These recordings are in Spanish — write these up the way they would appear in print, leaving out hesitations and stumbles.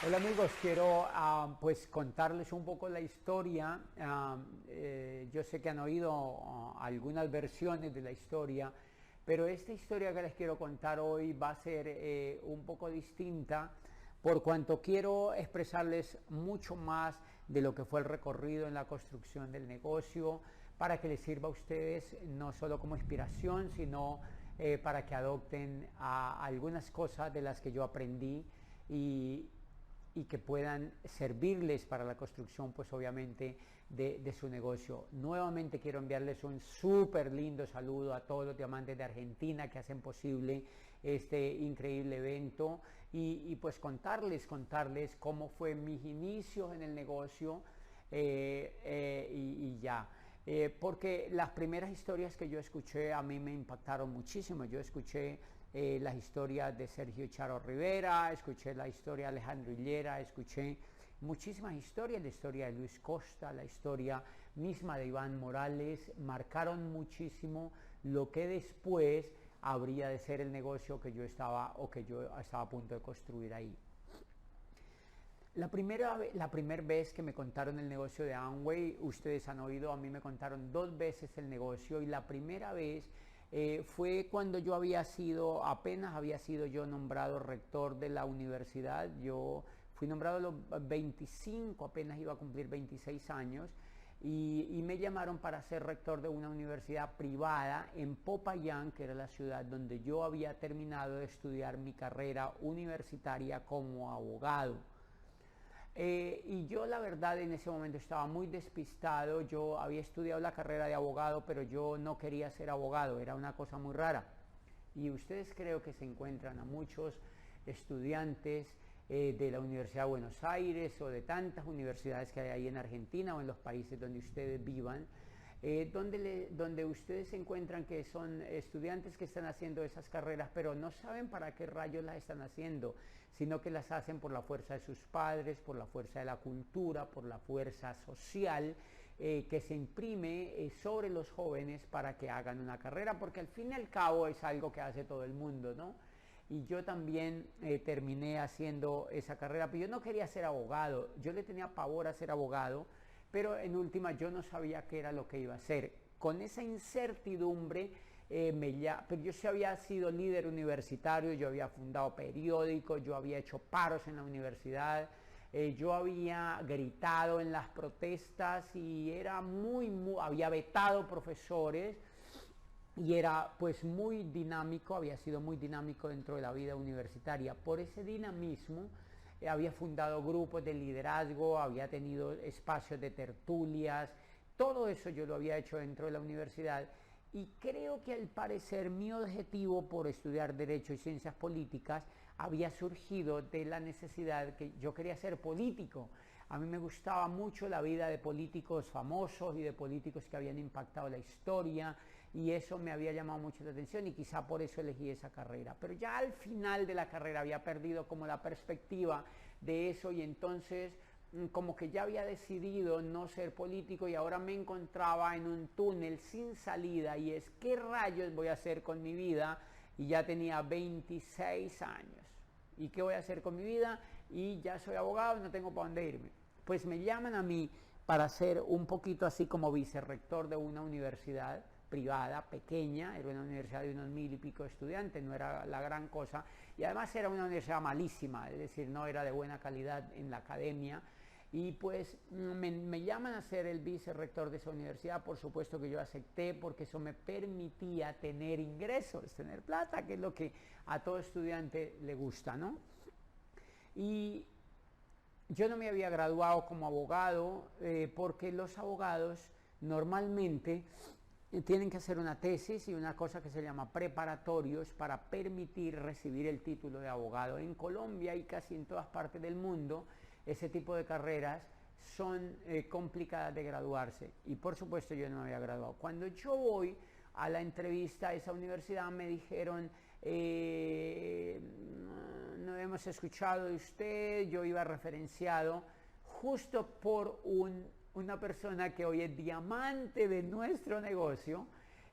Hola amigos, quiero pues contarles un poco la historia. Yo sé que han oído algunas versiones de la historia, pero esta historia que les quiero contar hoy va a ser un poco distinta por cuanto quiero expresarles mucho más de lo que fue el recorrido en la construcción del negocio para que les sirva a ustedes no solo como inspiración, sino para que adopten algunas cosas de las que yo aprendí y, y que puedan servirles para la construcción, pues obviamente, de su negocio. Nuevamente quiero enviarles un súper lindo saludo a todos los diamantes de Argentina que hacen posible este increíble evento y pues contarles cómo fue mis inicios en el negocio y ya. Porque las primeras historias que yo escuché a mí me impactaron muchísimo. Yo escuché las historias de Sergio Charo Rivera, escuché la historia de Alejandro Hillera, escuché muchísimas historias, la historia de Luis Costa, la historia misma de Iván Morales, marcaron muchísimo lo que después habría de ser el negocio que yo estaba a punto de construir ahí. La primera vez que me contaron el negocio de Amway, ustedes han oído, a mí me contaron 2 veces el negocio y la primera vez fue cuando apenas había sido yo nombrado rector de la universidad. Yo fui nombrado a los 25, apenas iba a cumplir 26 años y me llamaron para ser rector de una universidad privada en Popayán, que era la ciudad donde yo había terminado de estudiar mi carrera universitaria como abogado. Y yo la verdad en ese momento estaba muy despistado. Yo había estudiado la carrera de abogado, pero yo no quería ser abogado, era una cosa muy rara. Y ustedes creo que se encuentran a muchos estudiantes de la Universidad de Buenos Aires o de tantas universidades que hay ahí en Argentina o en los países donde ustedes vivan, donde ustedes se encuentran que son estudiantes que están haciendo esas carreras, pero no saben para qué rayos las están haciendo, sino que las hacen por la fuerza de sus padres, por la fuerza de la cultura, por la fuerza social que se imprime sobre los jóvenes para que hagan una carrera, porque al fin y al cabo es algo que hace todo el mundo, ¿no? Y yo también terminé haciendo esa carrera, pero yo no quería ser abogado, yo le tenía pavor a ser abogado, pero en última yo no sabía qué era lo que iba a hacer. Con esa incertidumbre, pero yo sí había sido líder universitario, yo había fundado periódicos, yo había hecho paros en la universidad, yo había gritado en las protestas y era había vetado profesores y era pues muy dinámico, había sido muy dinámico dentro de la vida universitaria. Por ese dinamismo había fundado grupos de liderazgo, había tenido espacios de tertulias, todo eso yo lo había hecho dentro de la universidad y creo que al parecer mi objetivo por estudiar Derecho y Ciencias Políticas había surgido de la necesidad que yo quería ser político. A mí me gustaba mucho la vida de políticos famosos y de políticos que habían impactado la historia y eso me había llamado mucho la atención y quizá por eso elegí esa carrera. Pero ya al final de la carrera había perdido como la perspectiva de eso y entonces como que ya había decidido no ser político y ahora me encontraba en un túnel sin salida y es ¿qué rayos voy a hacer con mi vida? Y ya tenía 26 años. ¿Y qué voy a hacer con mi vida? Y ya soy abogado y no tengo para dónde irme. Pues me llaman a mí para ser un poquito así como vicerrector de una universidad privada, pequeña, era una universidad de unos 1000 y pico de estudiantes, no era la gran cosa, y además era una universidad malísima, es decir, no era de buena calidad en la academia, y pues me llaman a ser el vicerrector de esa universidad, por supuesto que yo acepté porque eso me permitía tener ingresos, tener plata, que es lo que a todo estudiante le gusta, ¿no? Y yo no me había graduado como abogado porque los abogados normalmente tienen que hacer una tesis y una cosa que se llama preparatorios para permitir recibir el título de abogado. En Colombia y casi en todas partes del mundo ese tipo de carreras son complicadas de graduarse y por supuesto yo no me había graduado. Cuando yo voy a la entrevista a esa universidad me dijeron no hemos escuchado de usted, yo iba referenciado justo por una persona que hoy es diamante de nuestro negocio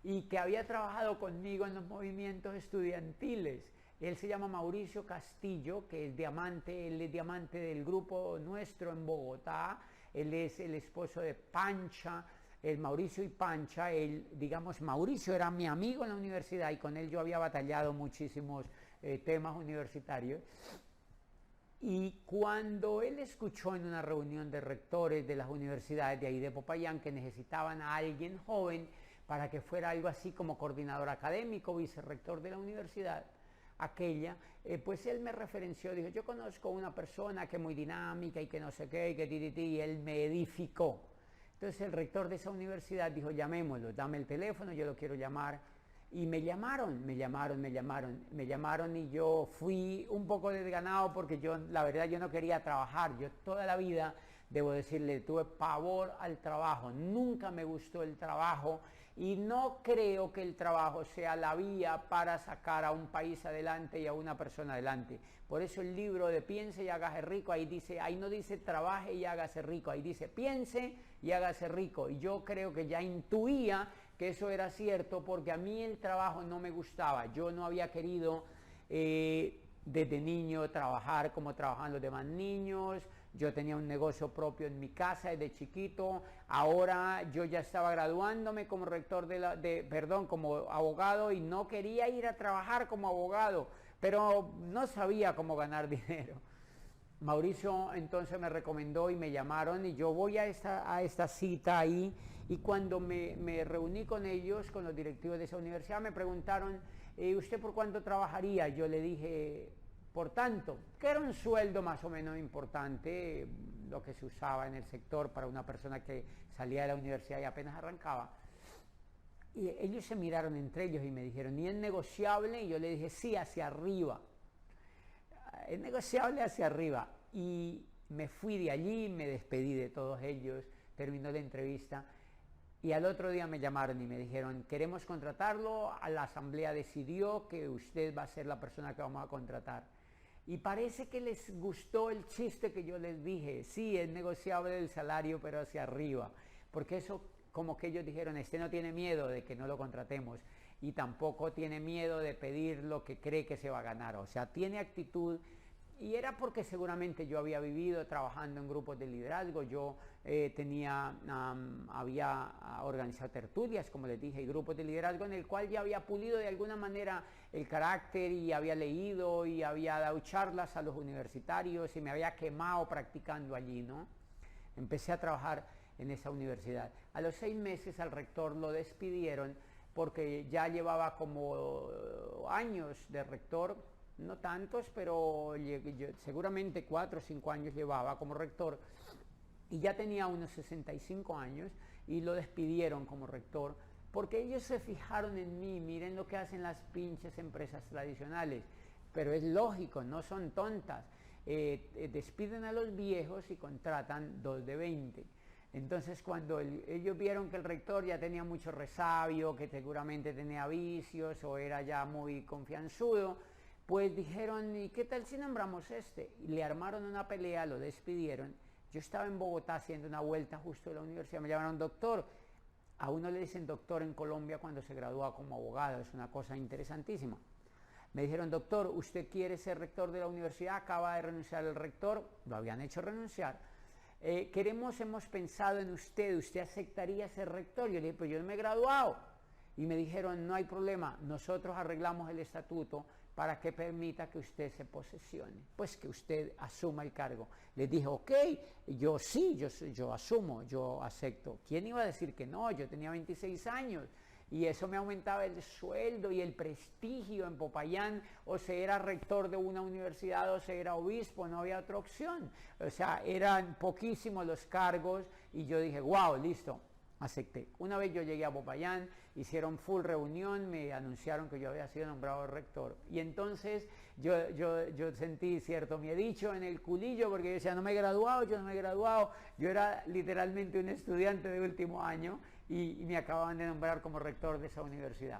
y que había trabajado conmigo en los movimientos estudiantiles. Él se llama Mauricio Castillo, que es diamante, él es diamante del grupo nuestro en Bogotá, él es el esposo de Pancha, el Mauricio y Pancha. Él, digamos, Mauricio era mi amigo en la universidad y con él yo había batallado muchísimos temas universitarios. Y cuando él escuchó en una reunión de rectores de las universidades de ahí de Popayán que necesitaban a alguien joven para que fuera algo así como coordinador académico, vicerrector de la universidad aquella, pues él me referenció, dijo, yo conozco una persona que es muy dinámica y que no sé qué, y que y él me edificó. Entonces el rector de esa universidad dijo, llamémoslo, dame el teléfono, yo lo quiero llamar. Y me llamaron y yo fui un poco desganado porque yo, la verdad, yo no quería trabajar. Yo toda la vida, debo decirle, tuve pavor al trabajo, nunca me gustó el trabajo y no creo que el trabajo sea la vía para sacar a un país adelante y a una persona adelante. Por eso el libro de Piense y hágase rico, ahí no dice trabaje y hágase rico, ahí dice piense y hágase rico. Y yo creo que ya intuía que eso era cierto porque a mí el trabajo no me gustaba. Yo no había querido desde niño trabajar como trabajan los demás niños. Yo tenía un negocio propio en mi casa desde chiquito. Ahora yo ya estaba graduándome como como abogado y no quería ir a trabajar como abogado, pero no sabía cómo ganar dinero. Mauricio entonces me recomendó y me llamaron y yo voy a esta cita ahí y cuando me reuní con ellos, con los directivos de esa universidad, me preguntaron, ¿usted por cuánto trabajaría? Yo le dije, por tanto, que era un sueldo más o menos importante, lo que se usaba en el sector para una persona que salía de la universidad y apenas arrancaba. Y ellos se miraron entre ellos y me dijeron, ¿y es negociable? Y yo le dije, sí, hacia arriba. Es negociable hacia arriba. Y me fui de allí, me despedí de todos ellos, terminó la entrevista y al otro día me llamaron y me dijeron, queremos contratarlo, a la asamblea decidió que usted va a ser la persona que vamos a contratar. Y parece que les gustó el chiste que yo les dije, sí, es negociable el salario, pero hacia arriba, porque eso como que ellos dijeron, este no tiene miedo de que no lo contratemos y tampoco tiene miedo de pedir lo que cree que se va a ganar, o sea, tiene actitud. Y era porque seguramente yo había vivido trabajando en grupos de liderazgo, yo había organizado tertulias, como les dije, y grupos de liderazgo en el cual ya había pulido de alguna manera el carácter y había leído y había dado charlas a los universitarios y me había quemado practicando allí, ¿no? Empecé a trabajar en esa universidad. A los 6 meses al rector lo despidieron porque ya llevaba como años de rector, no tantos, pero seguramente 4 o 5 años llevaba como rector y ya tenía unos 65 años y lo despidieron como rector porque ellos se fijaron en mí. Miren lo que hacen las pinches empresas tradicionales, pero es lógico, no son tontas. Despiden a los viejos y contratan 2 de 20. Entonces cuando ellos vieron que el rector ya tenía mucho resabio, que seguramente tenía vicios o era ya muy confianzudo, pues dijeron, ¿y qué tal si nombramos este? Y le armaron una pelea, lo despidieron. Yo estaba en Bogotá haciendo una vuelta justo de la universidad, me llamaron doctor. A uno le dicen doctor en Colombia cuando se gradúa como abogado, es una cosa interesantísima. Me dijeron, doctor, ¿usted quiere ser rector de la universidad? Acaba de renunciar el rector, lo habían hecho renunciar. Hemos pensado en usted aceptaría ser rector. Yo le dije, pues yo no me he graduado. Y me dijeron, no hay problema, nosotros arreglamos el estatuto para que permita que usted se posesione, pues que usted asuma el cargo. Les dije, ok, yo sí, yo asumo, yo acepto. ¿Quién iba a decir que no? Yo tenía 26 años y eso me aumentaba el sueldo y el prestigio en Popayán, o se era rector de una universidad o se era obispo, no había otra opción. O sea, eran poquísimos los cargos y yo dije, wow, listo. Acepté. Una vez yo llegué a Popayán, hicieron full reunión, me anunciaron que yo había sido nombrado rector. Y entonces yo sentí cierto miedicho en el culillo porque yo decía, no me he graduado. Yo era literalmente un estudiante de último año y me acababan de nombrar como rector de esa universidad.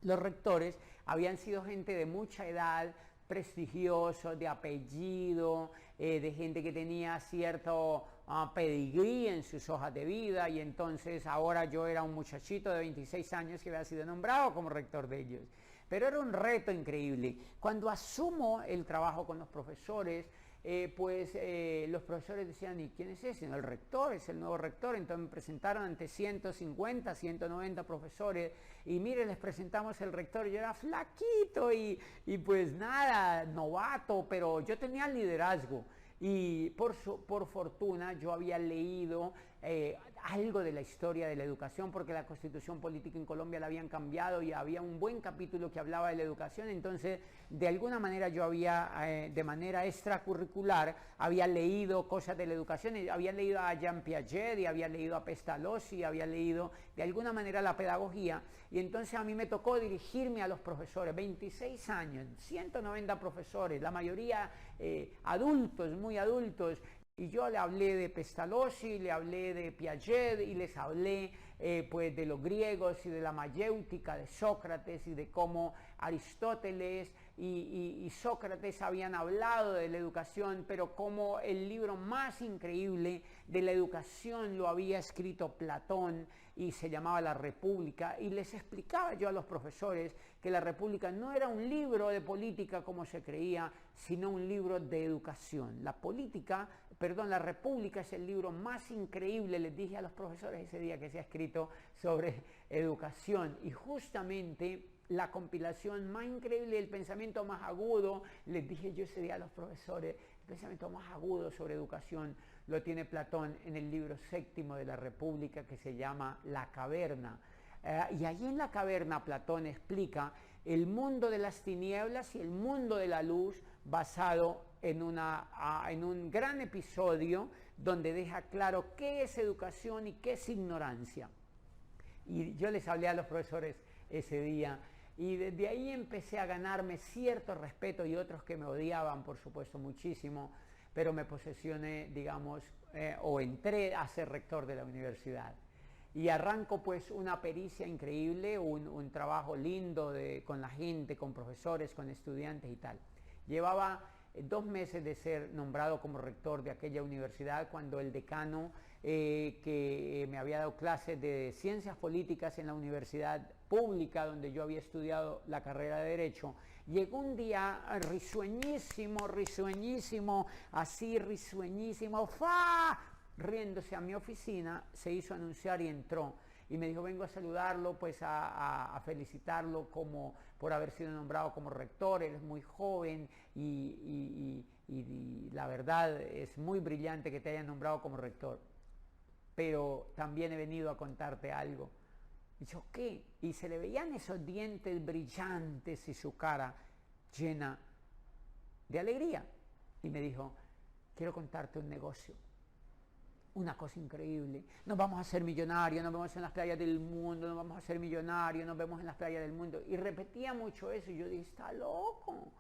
Los rectores habían sido gente de mucha edad, prestigiosos, de apellido, de gente que tenía cierto pedigrí en sus hojas de vida, y entonces ahora yo era un muchachito de 26 años que había sido nombrado como rector de ellos. pero era un reto increíble. Cuando asumo el trabajo con los profesores, los profesores decían, ¿y quién es ese? No, el rector, es el nuevo rector. Entonces me presentaron ante 150, 190 profesores y mire, les presentamos el rector. Yo era flaquito y pues nada, novato, pero yo tenía liderazgo. Y por fortuna yo había leído algo de la historia de la educación, porque la constitución política en Colombia la habían cambiado y había un buen capítulo que hablaba de la educación. Entonces, de alguna manera yo había, de manera extracurricular, había leído cosas de la educación, había leído a Jean Piaget y había leído a Pestalozzi, había leído de alguna manera la pedagogía, y entonces a mí me tocó dirigirme a los profesores, 26 años, 190 profesores, la mayoría adultos, muy adultos. Y yo le hablé de Pestalozzi, le hablé de Piaget y les hablé pues de los griegos y de la mayéutica de Sócrates y de cómo Aristóteles y Sócrates habían hablado de la educación, pero como el libro más increíble de la educación lo había escrito Platón y se llamaba La República. Y les explicaba yo a los profesores que La República no era un libro de política como se creía, sino un libro de educación. La República es el libro más increíble, les dije a los profesores ese día, que se ha escrito sobre educación, y justamente la compilación más increíble, el pensamiento más agudo, les dije yo ese día a los profesores, el pensamiento más agudo sobre educación lo tiene Platón en el libro séptimo de La República, que se llama La Caverna. Y allí en La Caverna Platón explica el mundo de las tinieblas y el mundo de la luz, basado en un gran episodio donde deja claro qué es educación y qué es ignorancia. Y yo les hablé a los profesores ese día, y desde ahí empecé a ganarme cierto respeto, y otros que me odiaban, por supuesto, muchísimo, pero me posesioné, digamos, o entré a ser rector de la universidad. Y arranco pues una pericia increíble, un trabajo lindo con la gente, con profesores, con estudiantes y tal. Llevaba 2 meses de ser nombrado como rector de aquella universidad, cuando el decano que me había dado clases de ciencias políticas en la universidad pública donde yo había estudiado la carrera de Derecho, llegó un día risueñísimo, así risueñísimo, ¡fa!, riéndose a mi oficina, se hizo anunciar y entró. Y me dijo, vengo a saludarlo, pues a felicitarlo por haber sido nombrado como rector. Él es muy joven y la verdad es muy brillante que te hayan nombrado como rector. Pero también he venido a contarte algo. Y yo, ¿qué? Y se le veían esos dientes brillantes y su cara llena de alegría. Y me dijo, quiero contarte un negocio. Una cosa increíble, nos vamos a hacer millonarios, nos vemos en las playas del mundo, nos vamos a hacer millonarios, nos vemos en las playas del mundo. Y repetía mucho eso, y yo dije, está loco,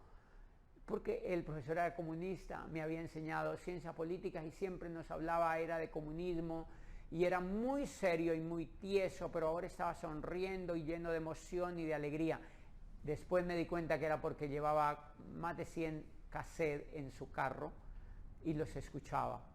porque el profesor era comunista, me había enseñado ciencias políticas y siempre nos hablaba, era de comunismo, y era muy serio y muy tieso, pero ahora estaba sonriendo y lleno de emoción y de alegría. Después me di cuenta que era porque llevaba más de 100 cassettes en su carro y los escuchaba.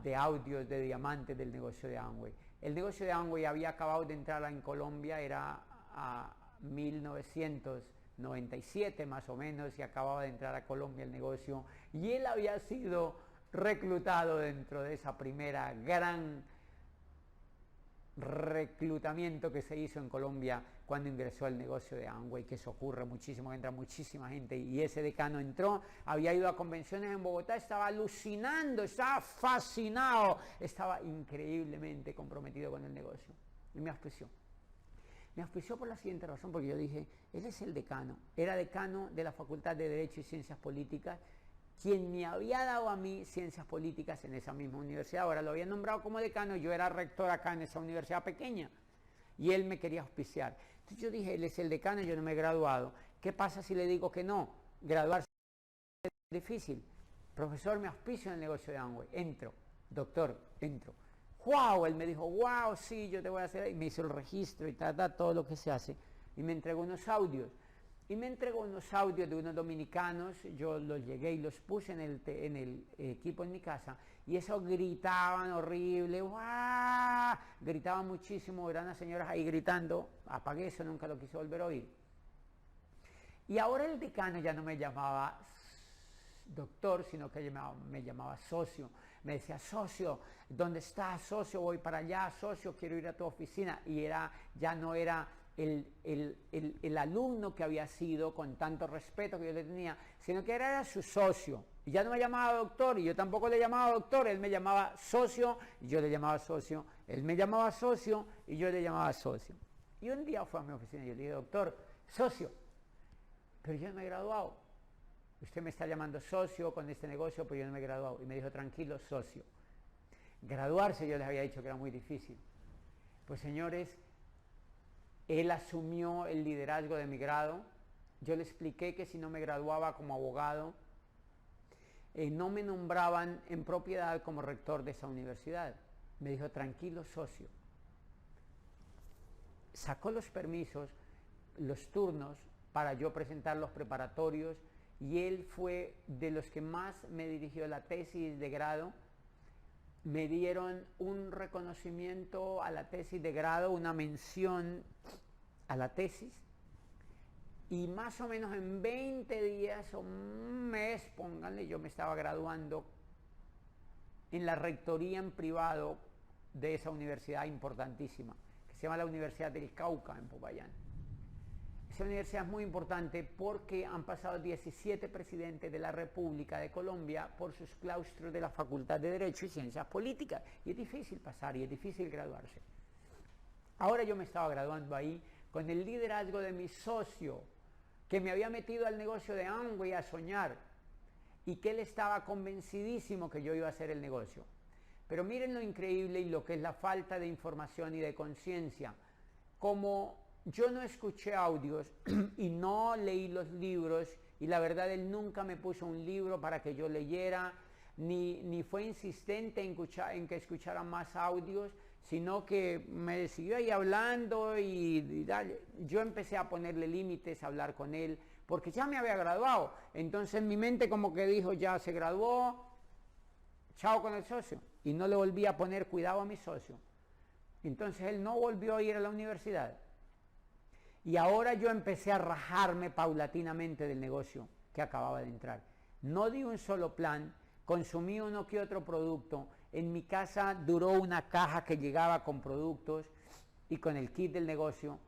De audios de diamantes del negocio de Amway. El negocio de Amway había acabado de entrar en Colombia, era a 1997 más o menos, y acababa de entrar a Colombia el negocio, y él había sido reclutado dentro de esa primera gran reclutamiento que se hizo en Colombia cuando ingresó el negocio de Amway, que eso ocurre muchísimo, entra muchísima gente, y ese decano entró, había ido a convenciones en Bogotá, estaba alucinando, estaba fascinado, estaba increíblemente comprometido con el negocio, y me auspició. Me auspició por la siguiente razón, porque yo dije, él es el decano, era decano de la Facultad de Derecho y Ciencias Políticas, quien me había dado a mí ciencias políticas en esa misma universidad. Ahora lo había nombrado como decano, yo era rector acá en esa universidad pequeña, y él me quería auspiciar. Entonces yo dije, él es el decano, yo no me he graduado, ¿qué pasa si le digo que no? Graduarse es difícil. Profesor, me auspicio en el negocio de Amway. Entro, doctor, entro. ¡Wow! Él me dijo, ¡wow! Sí, yo te voy a hacer, y me hizo el registro y todo lo que se hace, y me entregó unos audios. Y me entregó unos audios de unos dominicanos, yo los llegué y los puse en el equipo en mi casa, y eso gritaban horrible, ¡guau! Gritaban muchísimo, eran las señoras ahí gritando, apagué eso, nunca lo quise volver a oír. Y ahora el decano ya no me llamaba doctor, sino que me llamaba socio. Me decía, socio, ¿dónde estás, socio? Voy para allá, socio, quiero ir a tu oficina. Y ya no era el alumno que había sido con tanto respeto que yo le tenía, sino que era su socio. Y ya no me llamaba doctor, y yo tampoco le llamaba doctor, él me llamaba socio, y yo le llamaba socio, él me llamaba socio, y yo le llamaba socio. Y un día fue a mi oficina y yo le dije, doctor, socio, pero yo no me he graduado. Usted me está llamando socio con este negocio, pero yo no me he graduado. Y me dijo, tranquilo, socio. Graduarse yo les había dicho que era muy difícil. Pues señores, él asumió el liderazgo de mi grado. Yo le expliqué que si no me graduaba como abogado, no me nombraban en propiedad como rector de esa universidad. Me dijo, tranquilo, socio. Sacó los permisos, los turnos, para yo presentar los preparatorios, y él fue de los que más me dirigió la tesis de grado. Me dieron un reconocimiento a la tesis de grado, una mención a la tesis, y más o menos en 20 días o un mes, pónganle, yo me estaba graduando en la rectoría en privado de esa universidad importantísima, que se llama la Universidad del Cauca en Popayán. Esa universidad es muy importante porque han pasado 17 presidentes de la República de Colombia por sus claustros de la Facultad de Derecho y Ciencias Políticas, y es difícil pasar y es difícil graduarse. Ahora yo me estaba graduando ahí con el liderazgo de mi socio, que me había metido al negocio de Amway a soñar, y que él estaba convencidísimo que yo iba a hacer el negocio. Pero miren lo increíble y lo que es la falta de información y de conciencia. Como yo no escuché audios y no leí los libros, y la verdad él nunca me puso un libro para que yo leyera, ni fue insistente en que escuchara más audios, sino que me siguió ahí hablando y dale. Yo empecé a ponerle límites, a hablar con él, porque ya me había graduado. Entonces mi mente como que dijo, ya se graduó, chao con el socio. Y no le volví a poner cuidado a mi socio. Entonces él no volvió a ir a la universidad. Y ahora yo empecé a rajarme paulatinamente del negocio que acababa de entrar. No di un solo plan, consumí uno que otro producto. En mi casa duró una caja que llegaba con productos y con el kit del negocio,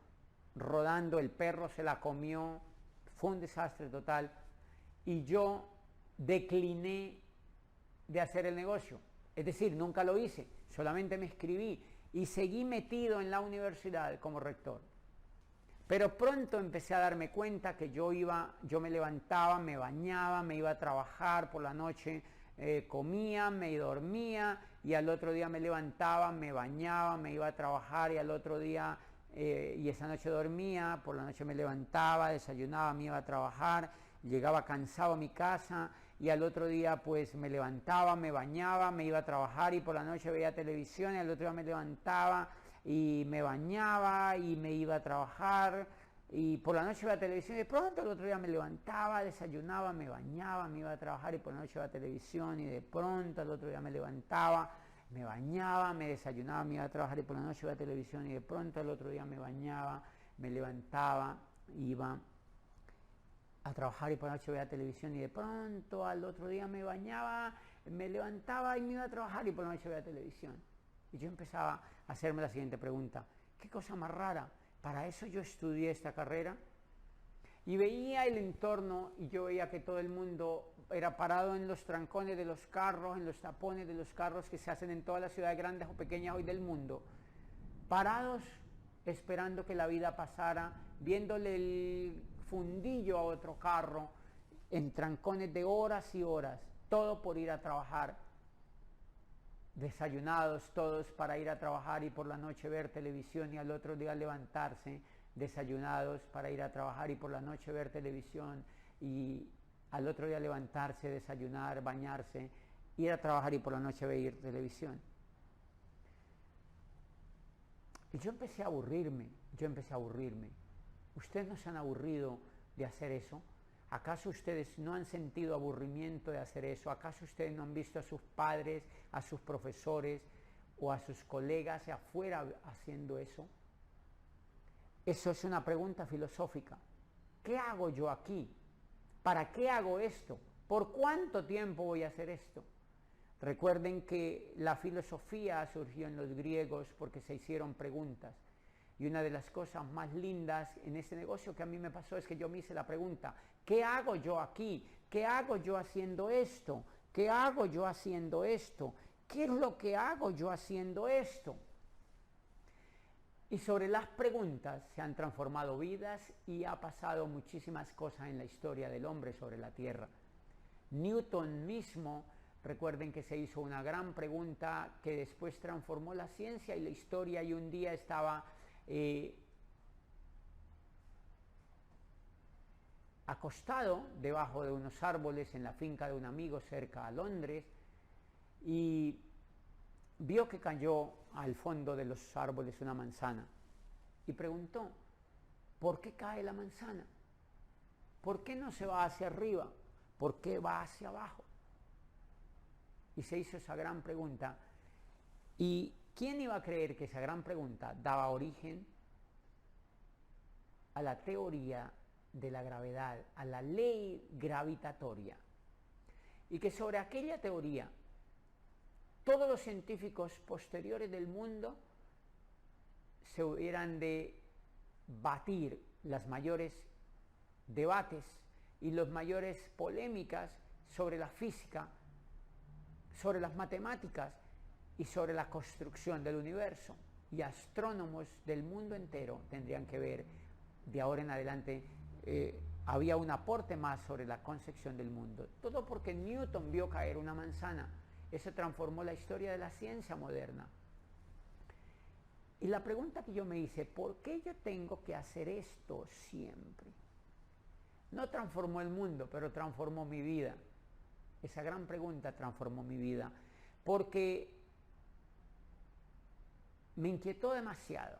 rodando, el perro se la comió, fue un desastre total. Y yo decliné de hacer el negocio. Es decir, nunca lo hice, solamente me inscribí y seguí metido en la universidad como rector. Pero pronto empecé a darme cuenta que yo me levantaba, me bañaba, me iba a trabajar por la noche, comía, me dormía, y al otro día me levantaba, me bañaba, me iba a trabajar, y al otro día, y esa noche dormía, por la noche me levantaba, desayunaba, me iba a trabajar, llegaba cansado a mi casa, y al otro día pues me levantaba, me bañaba, me iba a trabajar, y por la noche veía televisión, y al otro día me levantaba y me bañaba y me iba a trabajar, y por la noche iba a televisión, y de pronto el otro día me levantaba, desayunaba, me bañaba, me iba a trabajar, y por la noche iba a televisión, y de pronto el otro día me levantaba, me bañaba, me desayunaba, me iba a trabajar, y por la noche iba a televisión, y de pronto el otro día me bañaba, me levantaba, iba a trabajar, y por la noche veía televisión, y de pronto al otro día me bañaba, me levantaba y me iba a trabajar, y por la noche veía televisión. Y yo empezaba a hacerme la siguiente pregunta: ¿qué cosa más rara? ¿Para eso yo estudié esta carrera? Y veía el entorno, y yo veía que todo el mundo era parado en los trancones de los carros, en los tapones de los carros que se hacen en todas las ciudades grandes o pequeñas hoy del mundo, parados esperando que la vida pasara, viéndole el fundillo a otro carro, en trancones de horas y horas, todo por ir a trabajar. Desayunados todos para ir a trabajar, y por la noche ver televisión, y al otro día levantarse desayunados para ir a trabajar, y por la noche ver televisión, y al otro día levantarse, desayunar, bañarse, ir a trabajar, y por la noche ver televisión. Y yo empecé a aburrirme. ¿Ustedes no se han aburrido de hacer eso? ¿Acaso ustedes no han sentido aburrimiento de hacer eso? ¿Acaso ustedes no han visto a sus padres, a sus profesores o a sus colegas afuera haciendo eso? Eso es una pregunta filosófica ¿qué hago yo aquí? ¿Para qué hago esto? ¿Por cuánto tiempo voy a hacer esto? Recuerden que la filosofía surgió en los griegos porque se hicieron preguntas. Y una de las cosas más lindas en este negocio que a mí me pasó es que yo me hice la pregunta, ¿qué hago yo aquí? ¿Qué hago yo haciendo esto? ¿Qué hago yo haciendo esto? ¿Qué es lo que hago yo haciendo esto? Y sobre las preguntas se han transformado vidas y ha pasado muchísimas cosas en la historia del hombre sobre la tierra. Newton mismo, recuerden que se hizo una gran pregunta que después transformó la ciencia y la historia, y un día estaba acostado debajo de unos árboles en la finca de un amigo cerca a Londres y vio que cayó al fondo de los árboles una manzana y preguntó, ¿por qué cae la manzana? ¿Por qué no se va hacia arriba? ¿Por qué va hacia abajo? Y se hizo esa gran pregunta. ¿Y quién iba a creer que esa gran pregunta daba origen a la teoría de la gravedad, a la ley gravitatoria? Y que sobre aquella teoría todos los científicos posteriores del mundo se hubieran de batir las mayores debates y las mayores polémicas sobre la física, sobre las matemáticas y sobre la construcción del universo. Y astrónomos del mundo entero tendrían que ver de ahora en adelante, había un aporte más sobre la concepción del mundo. Todo porque Newton vio caer una manzana. Eso transformó la historia de la ciencia moderna. Y la pregunta que yo me hice, ¿por qué yo tengo que hacer esto siempre? No transformó el mundo, pero transformó mi vida. Esa gran pregunta transformó mi vida, porque me inquietó demasiado,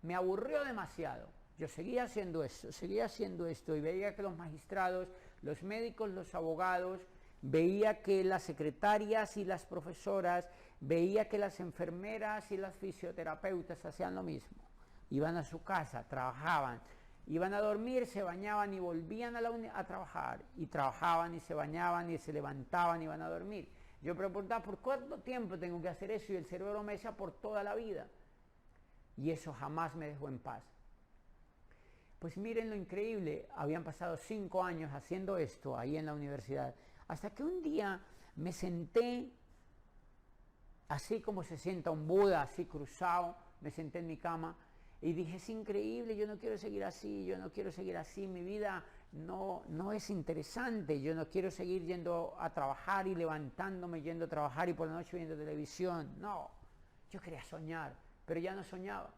me aburrió demasiado. Yo seguía haciendo esto y veía que los magistrados, los médicos, los abogados, veía que las secretarias y las profesoras, veía que las enfermeras y las fisioterapeutas hacían lo mismo. Iban a su casa, trabajaban, iban a dormir, se bañaban y volvían a trabajar. Y trabajaban y se bañaban y se levantaban y iban a dormir. Yo me preguntaba, ¿por cuánto tiempo tengo que hacer eso? Y el cerebro me decía, por toda la vida. Y eso jamás me dejó en paz. Pues miren lo increíble, habían pasado 5 años haciendo esto ahí en la universidad, hasta que un día me senté, así como se sienta un Buda, así cruzado, me senté en mi cama y dije, es increíble, yo no quiero seguir así, mi vida no es interesante, yo no quiero seguir yendo a trabajar y levantándome, yendo a trabajar y por la noche viendo televisión, no, yo quería soñar, pero ya no soñaba.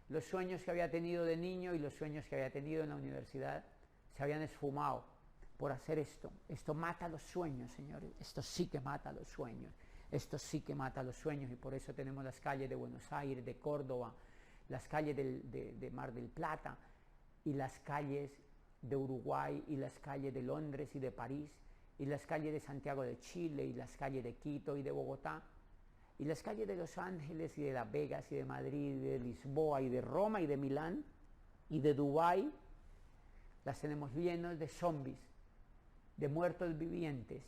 Los sueños que había tenido de niño y los sueños que había tenido en la universidad se habían esfumado por hacer esto. Esto mata los sueños, señores. Esto sí que mata los sueños. Esto sí que mata los sueños y por eso tenemos las calles de Buenos Aires, de Córdoba, las calles de Mar del Plata y las calles de Uruguay y las calles de Londres y de París y las calles de Santiago de Chile y las calles de Quito y de Bogotá. Y las calles de Los Ángeles y de Las Vegas y de Madrid y de Lisboa y de Roma y de Milán y de Dubái las tenemos llenas de zombies, de muertos vivientes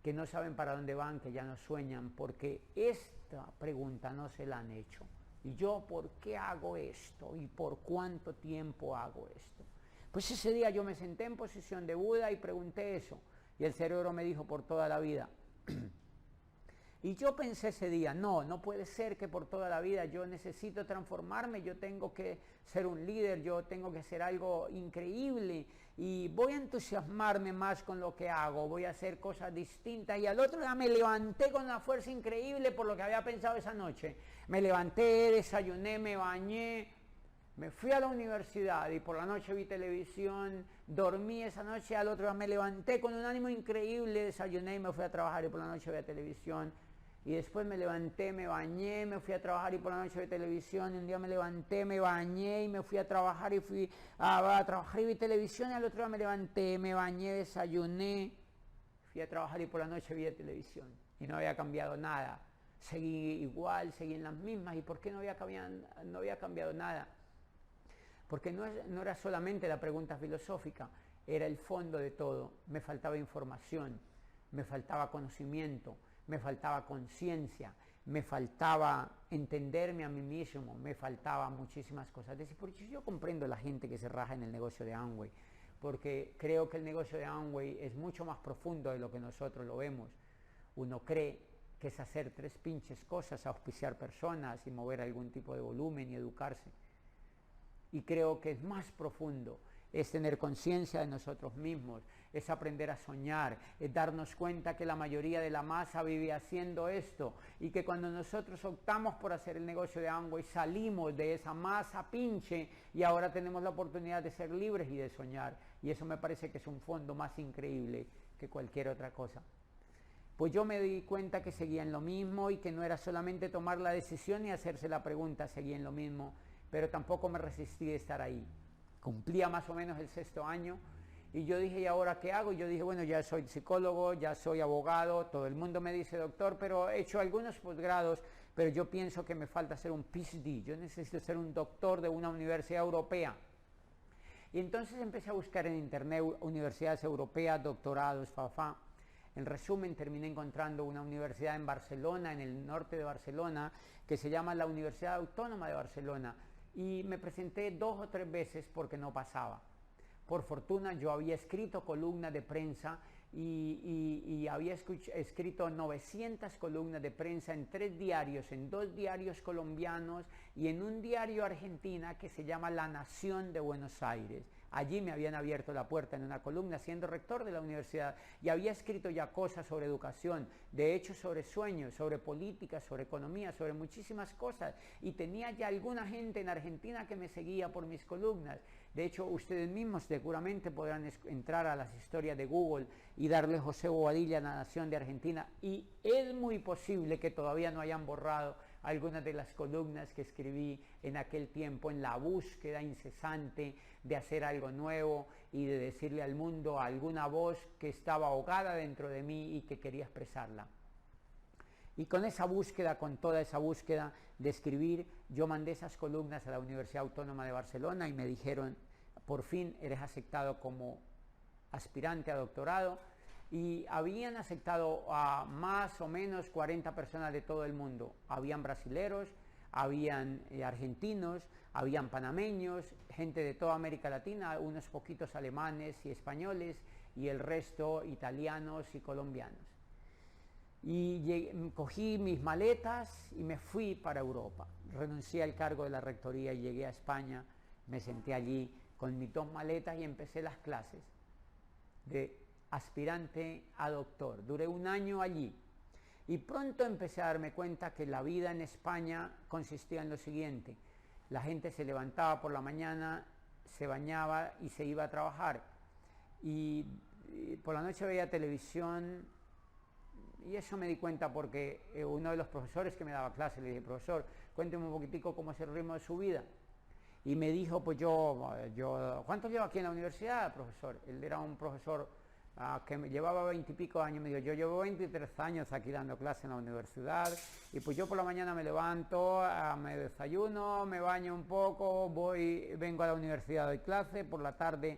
que no saben para dónde van, que ya no sueñan, porque esta pregunta no se la han hecho. ¿Y yo por qué hago esto? ¿Y por cuánto tiempo hago esto? Pues ese día yo me senté en posición de Buda y pregunté eso. Y el cerebro me dijo por toda la vida. Y yo pensé ese día, no puede ser que por toda la vida, yo necesito transformarme, yo tengo que ser un líder, yo tengo que hacer algo increíble y voy a entusiasmarme más con lo que hago, voy a hacer cosas distintas. Y al otro día me levanté con una fuerza increíble por lo que había pensado esa noche. Me levanté, desayuné, me bañé, me fui a la universidad y por la noche vi televisión, dormí esa noche, al otro día me levanté con un ánimo increíble, desayuné y me fui a trabajar y por la noche vi televisión. Y después me levanté, me bañé, me fui a trabajar y por la noche vi televisión. Y un día me levanté, me bañé y me fui a trabajar y fui a trabajar y vi televisión. Y al otro día me levanté, me bañé, desayuné, fui a trabajar y por la noche vi televisión. Y no había cambiado nada. Seguí igual, seguí en las mismas. ¿Y por qué no había cambiado nada? porque no era solamente la pregunta filosófica, era el fondo de todo. Me faltaba información, me faltaba conocimiento, me faltaba conciencia, me faltaba entenderme a mí mismo, me faltaba muchísimas cosas. Es decir, porque yo comprendo a la gente que se raja en el negocio de Amway, porque creo que el negocio de Amway es mucho más profundo de lo que nosotros lo vemos. Uno cree que es hacer 3 pinches cosas, auspiciar personas y mover algún tipo de volumen y educarse. Y creo que es más profundo, es tener conciencia de nosotros mismos, es aprender a soñar, es darnos cuenta que la mayoría de la masa vive haciendo esto y que cuando nosotros optamos por hacer el negocio de Amway salimos de esa masa pinche y ahora tenemos la oportunidad de ser libres y de soñar, y eso me parece que es un fondo más increíble que cualquier otra cosa. Pues yo me di cuenta que seguía en lo mismo y que no era solamente tomar la decisión y hacerse la pregunta, seguía en lo mismo, pero tampoco me resistí de estar ahí. Cumplía más o menos el 6º año y yo dije, ¿y ahora qué hago? Y yo dije, bueno, ya soy psicólogo, ya soy abogado, todo el mundo me dice doctor, pero he hecho algunos posgrados, pero yo pienso que me falta ser un PhD, yo necesito ser un doctor de una universidad europea. Y entonces empecé a buscar en internet universidades europeas, doctorados, En resumen, terminé encontrando una universidad en Barcelona, en el norte de Barcelona, que se llama la Universidad Autónoma de Barcelona. Y me presenté 2 o 3 veces porque no pasaba. Por fortuna yo había escrito columnas de prensa y había escrito 900 columnas de prensa en 3 diarios, en 2 diarios colombianos y en un diario argentina que se llama La Nación de Buenos Aires. Allí me habían abierto la puerta en una columna siendo rector de la universidad y había escrito ya cosas sobre educación, de hecho sobre sueños, sobre política, sobre economía, sobre muchísimas cosas, y tenía ya alguna gente en Argentina que me seguía por mis columnas. De hecho, ustedes mismos seguramente podrán entrar a las historias de Google y darle José Bobadilla a la Nación de Argentina, y es muy posible que todavía no hayan borrado algunas de las columnas que escribí en aquel tiempo, en la búsqueda incesante de hacer algo nuevo y de decirle al mundo alguna voz que estaba ahogada dentro de mí y que quería expresarla. Y con esa búsqueda, con toda esa búsqueda de escribir, yo mandé esas columnas a la Universidad Autónoma de Barcelona y me dijeron, por fin eres aceptado como aspirante a doctorado. Y habían aceptado a más o menos 40 personas de todo el mundo. Habían brasileros, habían argentinos, habían panameños, gente de toda América Latina, unos poquitos alemanes y españoles y el resto italianos y colombianos. Y cogí mis maletas y me fui para Europa. Renuncié al cargo de la rectoría y llegué a España, me senté allí con mis 2 maletas y empecé las clases de aspirante a doctor. Duré 1 año allí y pronto empecé a darme cuenta que la vida en España consistía en lo siguiente: la gente se levantaba por la mañana, se bañaba y se iba a trabajar, y por la noche veía televisión, y eso me di cuenta porque uno de los profesores que me daba clase le dije, profesor, cuénteme un poquitico cómo es el ritmo de su vida. Y me dijo, pues ¿cuánto lleva aquí en la universidad, profesor? Él era un profesor que me llevaba 20 y pico años. Me dijo, yo llevo 23 años aquí dando clase en la universidad, y pues yo por la mañana me levanto, me desayuno, me baño un poco, vengo a la universidad, doy clase, por la tarde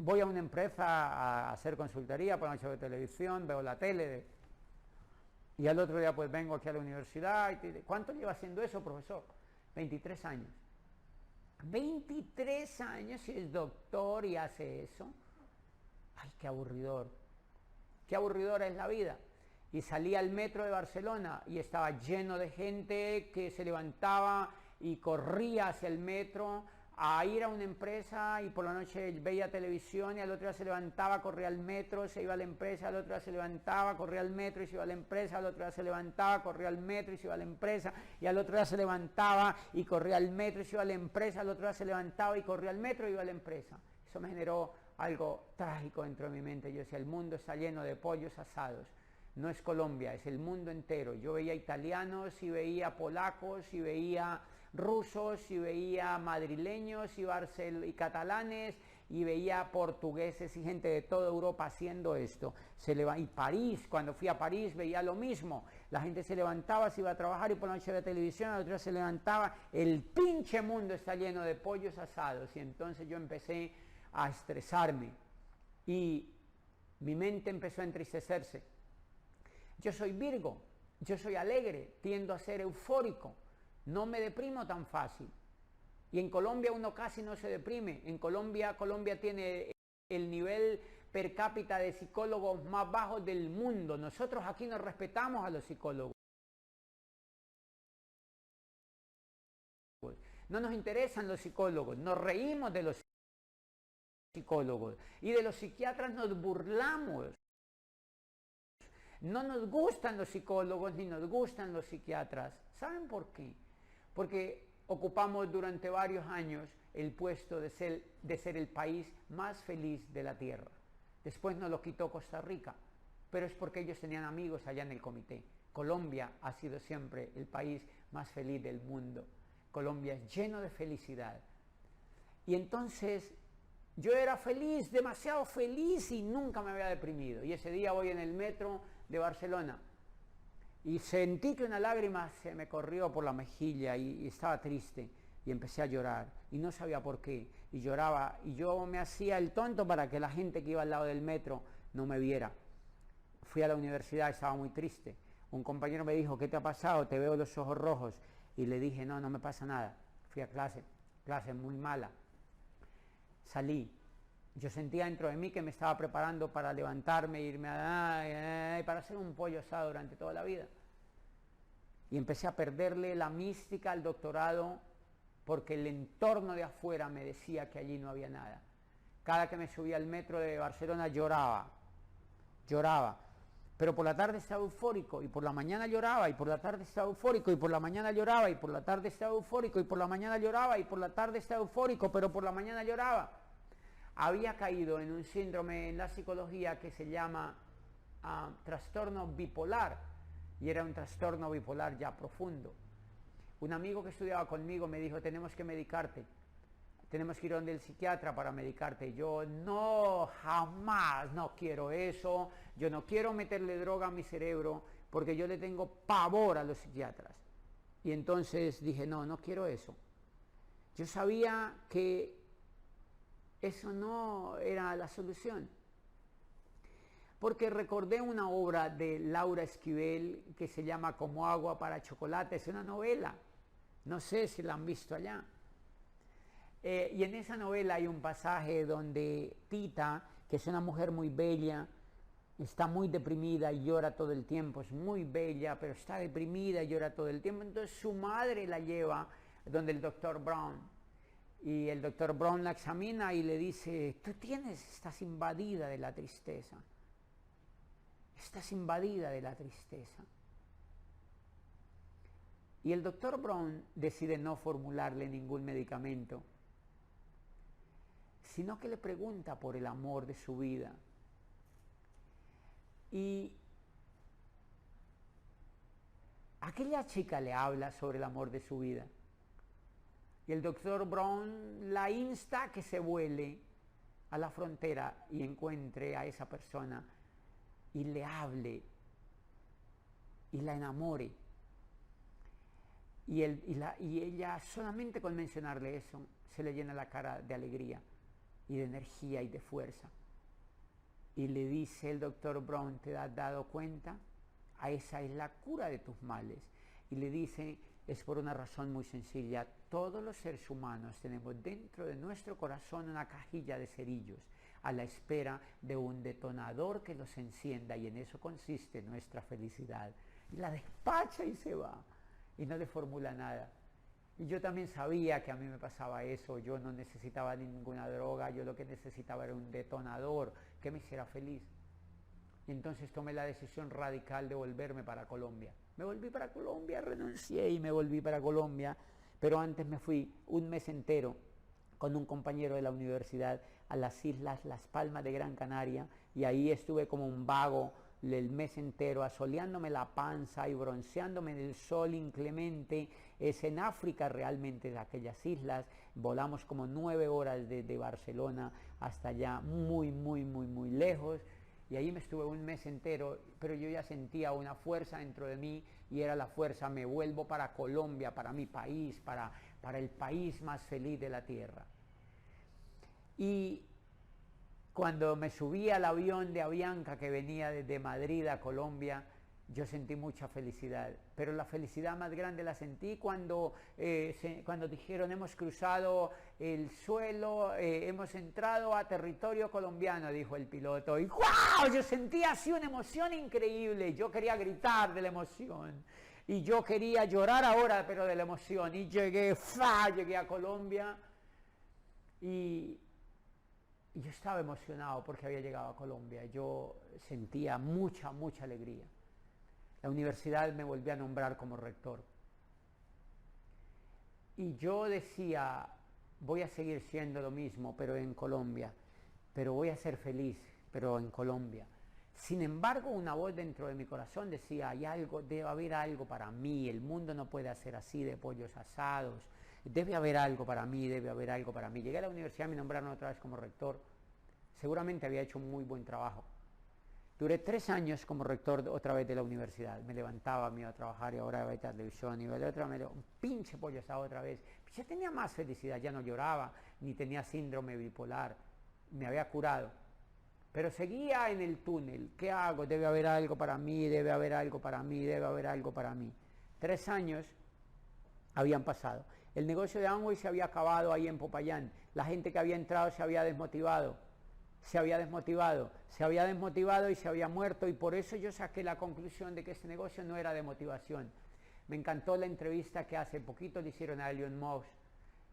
voy a una empresa a hacer consultoría, por la noche veo televisión, veo la tele, y al otro día pues vengo aquí a la universidad. ¿Cuánto lleva haciendo eso, profesor? 23 años. 23 años y es doctor y hace eso. Ay, qué aburridor. Qué aburridora es la vida. Y salí al metro de Barcelona y estaba lleno de gente que se levantaba y corría hacia el metro a ir a una empresa, y por la noche veía televisión y al otro día se levantaba, corría al metro, se iba a la empresa, al otro día se levantaba, corría al metro y se iba a la empresa, al otro día se levantaba, corría al metro y se iba a la empresa, y al otro día se levantaba y corría al metro y se iba a la empresa, al otro día se levantaba y corría al metro y iba a la empresa. Eso me generó algo trágico dentro de mi mente. Yo decía, el mundo está lleno de pollos asados. No es Colombia, es el mundo entero. Yo veía italianos y veía polacos y veía rusos y veía madrileños y catalanes y veía portugueses y gente de toda Europa haciendo esto. Y París, cuando fui a París veía lo mismo. La gente se levantaba, se iba a trabajar y por la noche veía televisión, la otra se levantaba. El pinche mundo está lleno de pollos asados. Y entonces yo empecé a estresarme y mi mente empezó a entristecerse. Yo soy Virgo, yo soy alegre, tiendo a ser eufórico, no me deprimo tan fácil. Y en Colombia uno casi no se deprime. En Colombia tiene el nivel per cápita de psicólogos más bajos del mundo. Nosotros aquí nos respetamos a los psicólogos. No nos interesan los psicólogos, nos reímos de los psicólogos y de los psiquiatras nos burlamos. No nos gustan los psicólogos ni nos gustan los psiquiatras. ¿Saben por qué? Porque ocupamos durante varios años el puesto de ser el país más feliz de la tierra. Después nos lo quitó Costa Rica, pero es porque ellos tenían amigos allá en el comité. Colombia ha sido siempre el país más feliz del mundo. Colombia es lleno de felicidad. Y entonces yo era feliz, demasiado feliz y nunca me había deprimido. Y ese día voy en el metro de Barcelona y sentí que una lágrima se me corrió por la mejilla y estaba triste y empecé a llorar y no sabía por qué y lloraba y yo me hacía el tonto para que la gente que iba al lado del metro no me viera. Fui a la universidad, estaba muy triste. Un compañero me dijo, ¿qué te ha pasado? Te veo los ojos rojos. Y le dije, no me pasa nada. Fui a clase muy mala. Salí. Yo sentía dentro de mí que me estaba preparando para levantarme, irme para hacer un pollo asado durante toda la vida. Y empecé a perderle la mística al doctorado porque el entorno de afuera me decía que allí no había nada. Cada que me subía al metro de Barcelona lloraba. Pero por la tarde estaba eufórico y por la mañana lloraba y por la tarde estaba eufórico y por la mañana lloraba y por la tarde estaba eufórico y por la mañana lloraba y por la tarde estaba eufórico, pero por la mañana lloraba. Había caído en un síndrome en la psicología que se llama trastorno bipolar y era un trastorno bipolar ya profundo. Un amigo que estudiaba conmigo me dijo, tenemos que medicarte, tenemos que ir donde el psiquiatra para medicarte. Yo no, jamás, no quiero eso, yo no quiero meterle droga a mi cerebro porque yo le tengo pavor a los psiquiatras. Y entonces dije, no quiero eso. Yo sabía que eso no era la solución. Porque recordé una obra de Laura Esquivel que se llama Como agua para chocolate, es una novela, no sé si la han visto allá. Y en esa novela hay un pasaje donde Tita, que es una mujer muy bella, está muy deprimida y llora todo el tiempo, es muy bella, pero está deprimida y llora todo el tiempo, entonces su madre la lleva donde el doctor Brown. Y el doctor Brown la examina y le dice, estás invadida de la tristeza. Estás invadida de la tristeza. Y el doctor Brown decide no formularle ningún medicamento, sino que le pregunta por el amor de su vida. Y aquella chica le habla sobre el amor de su vida. Y el doctor Brown la insta a que se vuele a la frontera y encuentre a esa persona y le hable y la enamore. Y ella solamente con mencionarle eso se le llena la cara de alegría y de energía y de fuerza. Y le dice el doctor Brown, ¿te has dado cuenta? Esa es la cura de tus males. Y le dice, es por una razón muy sencilla. Todos los seres humanos tenemos dentro de nuestro corazón una cajilla de cerillos a la espera de un detonador que los encienda y en eso consiste nuestra felicidad. Y la despacha y se va y no le formula nada. Y yo también sabía que a mí me pasaba eso, yo no necesitaba ninguna droga, yo lo que necesitaba era un detonador que me hiciera feliz. Y entonces tomé la decisión radical de volverme para Colombia. Me volví para Colombia, renuncié y me volví para Colombia, pero antes me fui un mes entero con un compañero de la universidad a las islas Las Palmas de Gran Canaria y ahí estuve como un vago el mes entero asoleándome la panza y bronceándome en el sol inclemente. Es en África realmente, de aquellas islas. Volamos como 9 horas desde Barcelona hasta allá, muy, muy, muy, muy lejos. Y ahí me estuve un mes entero, pero yo ya sentía una fuerza dentro de mí y era la fuerza, me vuelvo para Colombia, para mi país, para el país más feliz de la tierra. Y cuando me subí al avión de Avianca que venía desde Madrid a Colombia, yo sentí mucha felicidad, pero la felicidad más grande la sentí cuando dijeron hemos cruzado el suelo, hemos entrado a territorio colombiano, dijo el piloto, y ¡guau! Yo sentía así una emoción increíble, yo quería gritar de la emoción, y yo quería llorar ahora, pero de la emoción, y llegué a Colombia, y yo estaba emocionado porque había llegado a Colombia, yo sentía mucha, mucha alegría. La universidad me volvió a nombrar como rector. Y yo decía, voy a seguir siendo lo mismo, pero en Colombia. Pero voy a ser feliz, pero en Colombia. Sin embargo, una voz dentro de mi corazón decía, hay algo, debe haber algo para mí. El mundo no puede hacer así de pollos asados. Debe haber algo para mí, debe haber algo para mí. Llegué a la universidad, me nombraron otra vez como rector. Seguramente había hecho un muy buen trabajo. Duré 3 años como rector otra vez de la universidad. Me levantaba, me iba a trabajar y ahora iba a televisión, iba a otra vez, un pinche pollo asado otra vez. Ya tenía más felicidad, ya no lloraba, ni tenía síndrome bipolar, me había curado. Pero seguía en el túnel, ¿qué hago? Debe haber algo para mí, debe haber algo para mí, debe haber algo para mí. 3 años habían pasado. El negocio de Amway se había acabado ahí en Popayán. La gente que había entrado se había desmotivado. Se había desmotivado y se había muerto, y por eso yo saqué la conclusión de que este negocio no era de motivación. Me encantó la entrevista que hace poquito le hicieron a Elon Musk.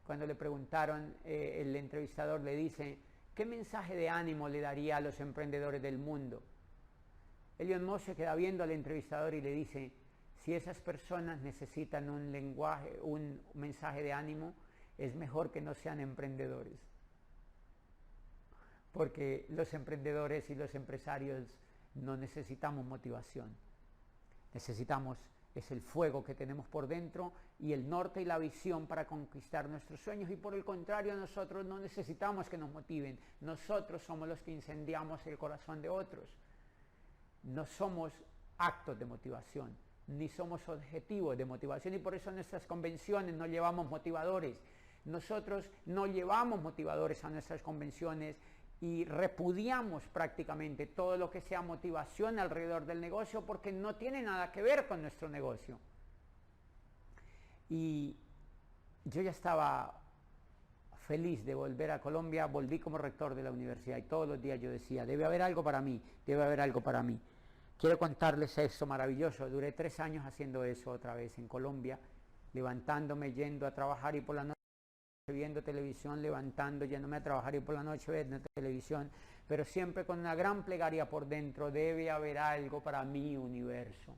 Cuando le preguntaron, el entrevistador le dice, ¿qué mensaje de ánimo le daría a los emprendedores del mundo? Elon Musk se queda viendo al entrevistador y le dice, si esas personas necesitan un lenguaje, un mensaje de ánimo, es mejor que no sean emprendedores. Porque los emprendedores y los empresarios no necesitamos motivación. Necesitamos es el fuego que tenemos por dentro y el norte y la visión para conquistar nuestros sueños, y por el contrario nosotros no necesitamos que nos motiven, nosotros somos los que incendiamos el corazón de otros. No somos actos de motivación, ni somos objetivos de motivación, y por eso en nuestras convenciones no llevamos motivadores. Nosotros no llevamos motivadores a nuestras convenciones y repudiamos prácticamente todo lo que sea motivación alrededor del negocio, porque no tiene nada que ver con nuestro negocio. Y yo ya estaba feliz de volver a Colombia, volví como rector de la universidad y todos los días yo decía, debe haber algo para mí, debe haber algo para mí. Quiero contarles esto maravilloso, duré 3 años haciendo eso otra vez en Colombia, levantándome, yendo a trabajar y por la noche viendo televisión, levantando, yéndome a trabajar y por la noche viendo televisión, pero siempre con una gran plegaria por dentro, debe haber algo para mi universo,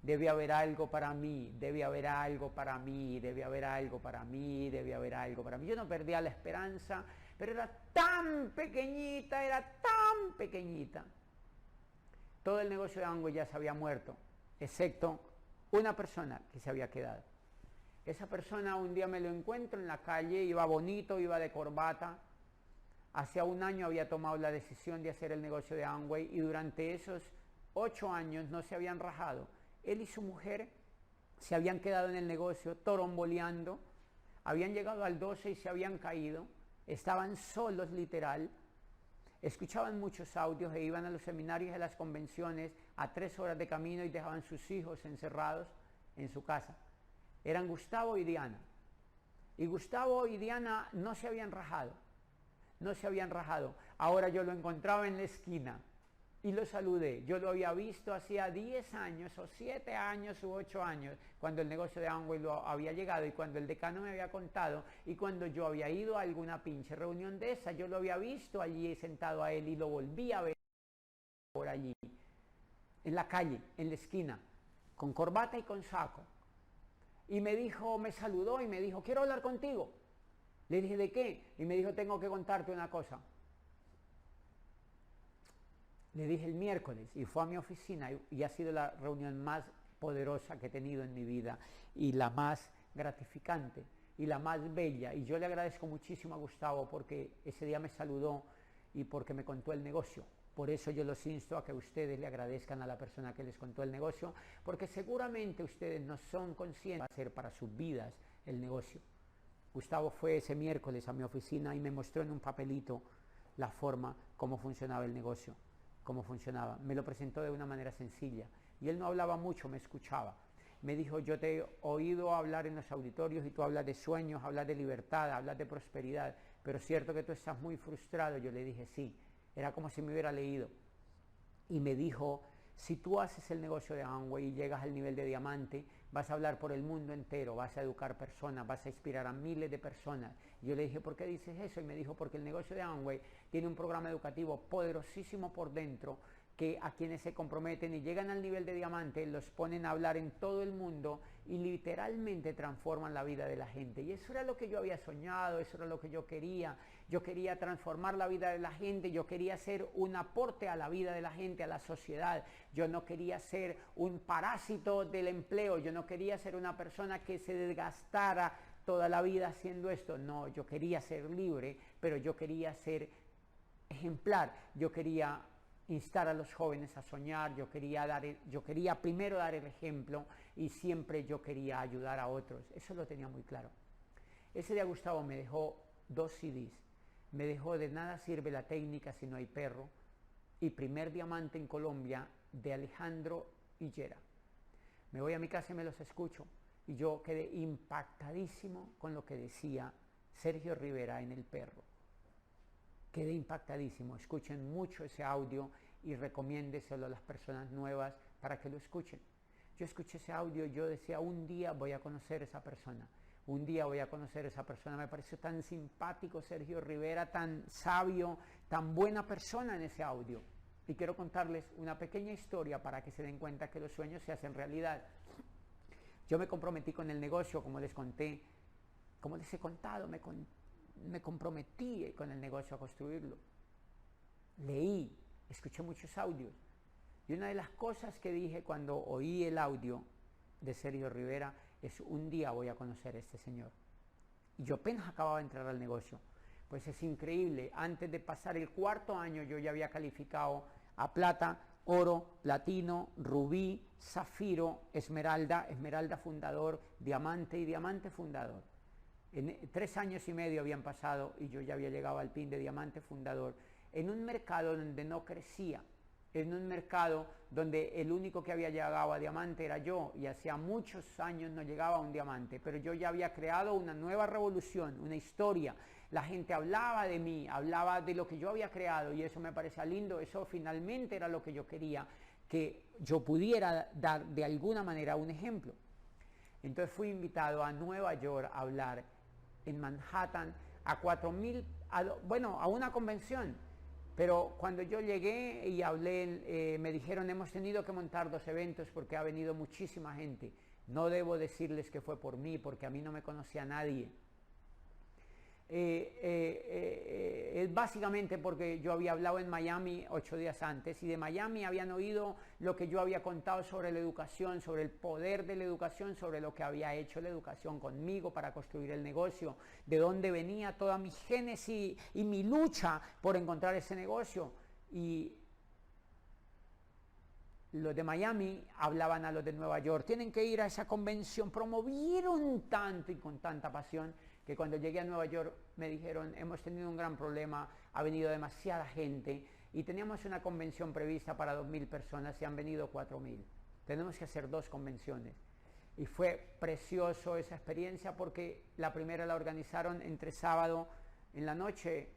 debe haber algo para mí, debe haber algo para mí, debe haber algo para mí, debe haber algo para mí. Yo no perdía la esperanza, pero era tan pequeñita, Todo el negocio de Amway ya se había muerto, excepto una persona que se había quedado. Esa persona un día me lo encuentro en la calle, iba bonito, iba de corbata. Hacía 1 año había tomado la decisión de hacer el negocio de Amway y durante esos 8 años no se habían rajado. Él y su mujer se habían quedado en el negocio toromboleando, habían llegado al 12 y se habían caído, estaban solos literal, escuchaban muchos audios e iban a los seminarios y a las convenciones a 3 horas de camino y dejaban sus hijos encerrados en su casa. Eran Gustavo y Diana. Y Gustavo y Diana no se habían rajado. Ahora yo lo encontraba en la esquina y lo saludé. Yo lo había visto hacía 10 años o 7 años u 8 años, cuando el negocio de Amway lo había llegado y cuando el decano me había contado y cuando yo había ido a alguna pinche reunión de esa, yo lo había visto allí sentado a él y lo volví a ver por allí, en la calle, en la esquina, con corbata y con saco. Y me dijo, me saludó y me dijo, quiero hablar contigo. Le dije, ¿de qué? Y me dijo, tengo que contarte una cosa. Le dije el miércoles y fue a mi oficina y ha sido la reunión más poderosa que he tenido en mi vida y la más gratificante y la más bella. Y yo le agradezco muchísimo a Gustavo porque ese día me saludó y porque me contó el negocio. Por eso yo los insto a que ustedes le agradezcan a la persona que les contó el negocio, porque seguramente ustedes no son conscientes de lo que va a hacer para sus vidas el negocio. Gustavo fue ese miércoles a mi oficina y me mostró en un papelito la forma, cómo funcionaba el negocio, cómo funcionaba. Me lo presentó de una manera sencilla y él no hablaba mucho, me escuchaba. Me dijo, yo te he oído hablar en los auditorios y tú hablas de sueños, hablas de libertad, hablas de prosperidad, pero es cierto que tú estás muy frustrado. Yo le dije, sí. Era como si me hubiera leído. Y me dijo, si tú haces el negocio de Amway y llegas al nivel de diamante, vas a hablar por el mundo entero, vas a educar personas, vas a inspirar a miles de personas. Y yo le dije, ¿por qué dices eso? Y me dijo, porque el negocio de Amway tiene un programa educativo poderosísimo por dentro, que a quienes se comprometen y llegan al nivel de diamante los ponen a hablar en todo el mundo y literalmente transforman la vida de la gente. Y eso era lo que yo había soñado, eso era lo que yo quería. Yo quería transformar la vida de la gente, yo quería ser un aporte a la vida de la gente, a la sociedad. Yo no quería ser un parásito del empleo, yo no quería ser una persona que se desgastara toda la vida haciendo esto. No, yo quería ser libre, pero yo quería ser ejemplar, yo quería instar a los jóvenes a soñar, yo quería primero dar el ejemplo y siempre yo quería ayudar a otros. Eso lo tenía muy claro. Ese día Gustavo me dejó 2 CDs. Me dejó De nada sirve la técnica si no hay perro y Primer diamante en Colombia de Alejandro Higuera. Me voy a mi casa y me los escucho y yo quedé impactadísimo con lo que decía Sergio Rivera en El Perro. Quedé impactadísimo. Escuchen mucho ese audio y recomiéndeselo a las personas nuevas para que lo escuchen. Yo escuché ese audio y yo decía, un día voy a conocer a esa persona. Un día voy a conocer a esa persona. Me pareció tan simpático Sergio Rivera, tan sabio, tan buena persona en ese audio. Y quiero contarles una pequeña historia para que se den cuenta que los sueños se hacen realidad. Yo me comprometí con el negocio, como les conté, como les he contado, me comprometí con el negocio a construirlo. Leí, escuché muchos audios. Y una de las cosas que dije cuando oí el audio de Sergio Rivera es, un día voy a conocer a este señor. Y yo apenas acababa de entrar al negocio. Pues es increíble, antes de pasar el 4º año yo ya había calificado a plata, oro, platino, rubí, zafiro, esmeralda, esmeralda fundador, diamante y diamante fundador. En 3 años y medio habían pasado y yo ya había llegado al pin de diamante fundador, en un mercado donde no crecía, en un mercado donde el único que había llegado a diamante era yo, y hacía muchos años no llegaba a un diamante, pero yo ya había creado una nueva revolución, una historia. La gente hablaba de mí, hablaba de lo que yo había creado y eso me parecía lindo. Eso finalmente era lo que yo quería, que yo pudiera dar de alguna manera un ejemplo. Entonces fui invitado a Nueva York a hablar en Manhattan a 4.000, a una convención. Pero cuando yo llegué y hablé, me dijeron, hemos tenido que montar 2 eventos porque ha venido muchísima gente. No debo decirles que fue por mí, porque a mí no me conocía nadie. Es básicamente porque yo había hablado en Miami 8 días antes y de Miami habían oído lo que yo había contado sobre la educación, sobre el poder de la educación, sobre lo que había hecho la educación conmigo para construir el negocio, de dónde venía toda mi génesis y mi lucha por encontrar ese negocio. Y los de Miami hablaban a los de Nueva York, tienen que ir a esa convención, promovieron tanto y con tanta pasión que cuando llegué a Nueva York me dijeron, hemos tenido un gran problema, ha venido demasiada gente y teníamos una convención prevista para 2.000 personas y han venido 4.000. Tenemos que hacer 2 convenciones. Y fue precioso esa experiencia porque la primera la organizaron entre sábado en la noche,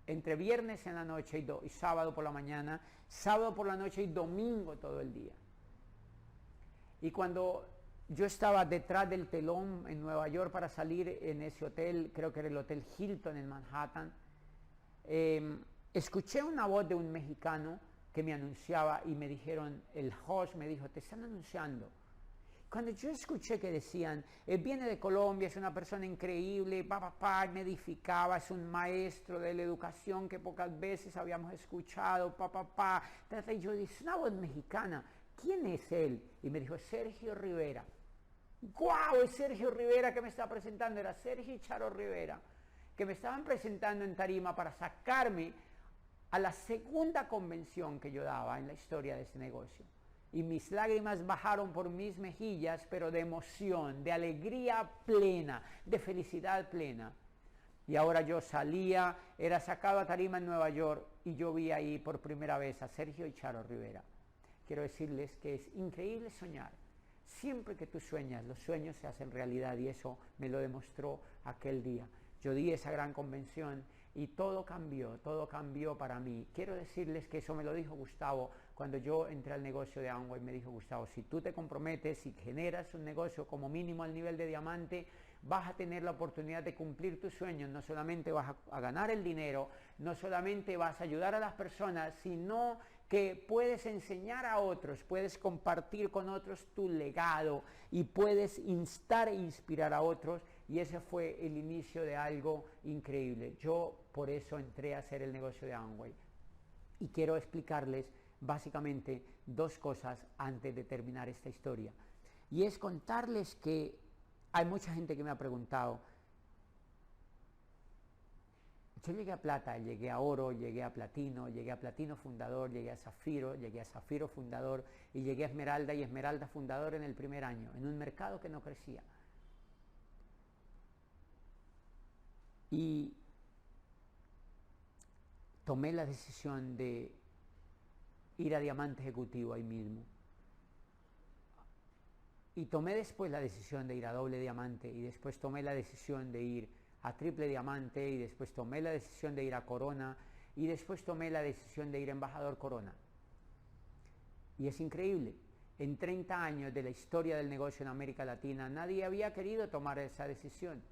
entre viernes en la noche y sábado por la mañana, sábado por la noche y domingo todo el día. Y cuando yo estaba detrás del telón en Nueva York para salir en ese hotel, creo que era el Hotel Hilton en Manhattan, escuché una voz de un mexicano que me anunciaba y me dijeron, el host me dijo, te están anunciando. Cuando yo escuché que decían, viene de Colombia, es una persona increíble, me edificaba, es un maestro de la educación que pocas veces habíamos escuchado, y yo dije, es una voz mexicana, ¿quién es él? Y me dijo, Sergio Rivera. ¡Guau! Es Sergio Rivera que me está presentando, era Sergio Charo Rivera. que me estaban presentando en tarima para sacarme a la segunda convención que yo daba en la historia de ese negocio. Y mis lágrimas bajaron por mis mejillas, pero de emoción, de alegría plena, de felicidad plena. Y ahora yo salía, era sacado a tarima en Nueva York y yo vi ahí por primera vez a Sergio y Charo Rivera. Quiero decirles que es increíble soñar. Siempre que tú sueñas, los sueños se hacen realidad y eso me lo demostró aquel día. Yo di esa gran convención y todo cambió para mí. Quiero decirles que eso me lo dijo Gustavo cuando yo entré al negocio de Amway. Me dijo Gustavo, si tú te comprometes y generas un negocio como mínimo al nivel de diamante, vas a tener la oportunidad de cumplir tus sueños. No solamente vas a ganar el dinero, no solamente vas a ayudar a las personas, sino que puedes enseñar a otros, puedes compartir con otros tu legado y puedes instar e inspirar a otros. Y ese fue el inicio de algo increíble. Yo por eso entré a hacer el negocio de Amway. Y quiero explicarles básicamente dos cosas antes de terminar esta historia. Y es contarles que hay mucha gente que me ha preguntado, yo llegué a plata, llegué a oro, llegué a platino fundador, llegué a zafiro fundador y llegué a esmeralda y esmeralda fundador en el primer año, en un mercado que no crecía. Y tomé la decisión de ir a diamante ejecutivo ahí mismo. Y tomé después la decisión de ir a doble diamante y después tomé la decisión de ir a triple diamante y después tomé la decisión de ir a corona y después tomé la decisión de ir a embajador corona. Y es increíble, en 30 años de la historia del negocio en América Latina nadie había querido tomar esa decisión.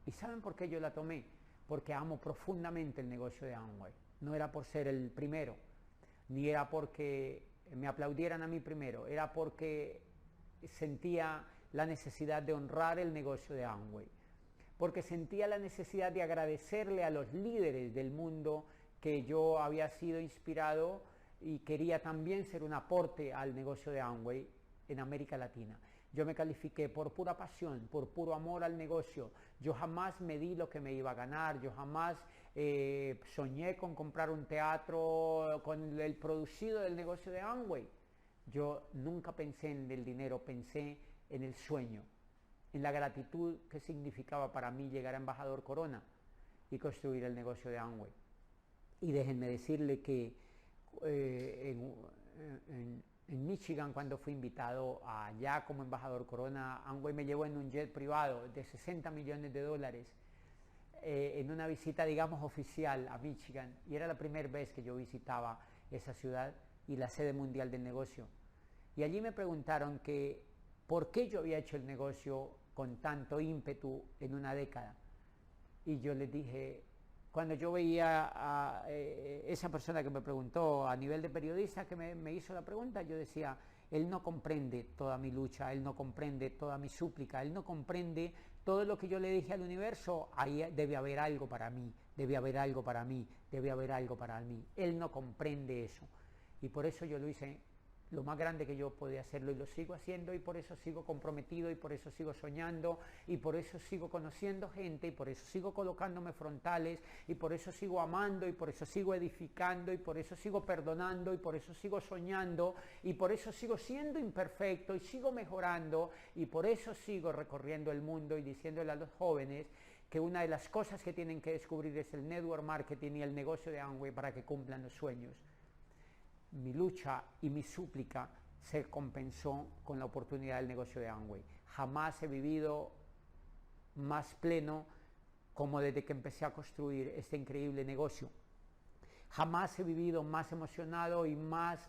¿Y saben por qué yo la tomé? Porque amo profundamente el negocio de Amway. No era por ser el primero, ni era porque me aplaudieran a mí primero, era porque sentía la necesidad de honrar el negocio de Amway, porque sentía la necesidad de agradecerle a los líderes del mundo que yo había sido inspirado y quería también ser un aporte al negocio de Amway en América Latina. Yo me califiqué por pura pasión, por puro amor al negocio. Yo jamás medí lo que me iba a ganar, yo jamás soñé con comprar un teatro con el producido del negocio de Amway. Yo nunca pensé en el dinero, pensé en el sueño, en la gratitud que significaba para mí llegar a embajador corona y construir el negocio de Amway. Y déjenme decirle que en Michigan, cuando fui invitado allá como embajador corona, Amway me llevó en un jet privado de $60 millones en una visita, digamos, oficial a Michigan, y era la primera vez que yo visitaba esa ciudad y la sede mundial del negocio. Y allí me preguntaron que por qué yo había hecho el negocio con tanto ímpetu en una década. Y yo les dije, cuando yo veía a esa persona que me preguntó, a nivel de periodista que me hizo la pregunta, yo decía, él no comprende toda mi lucha, él no comprende toda mi súplica, él no comprende todo lo que yo le dije al universo. Ahí debe haber algo para mí, debe haber algo para mí, debe haber algo para mí. Él no comprende eso. Y por eso yo lo hice lo más grande que yo podía hacerlo y lo sigo haciendo, y por eso sigo comprometido, y por eso sigo soñando, y por eso sigo conociendo gente, y por eso sigo colocándome frontales, y por eso sigo amando, y por eso sigo edificando, y por eso sigo perdonando, y por eso sigo soñando, y por eso sigo siendo imperfecto y sigo mejorando, y por eso sigo recorriendo el mundo y diciéndole a los jóvenes que una de las cosas que tienen que descubrir es el network marketing y el negocio de Amway para que cumplan los sueños. Mi lucha y mi súplica se compensó con la oportunidad del negocio de Amway. Jamás he vivido más pleno como desde que empecé a construir este increíble negocio. Jamás he vivido más emocionado y más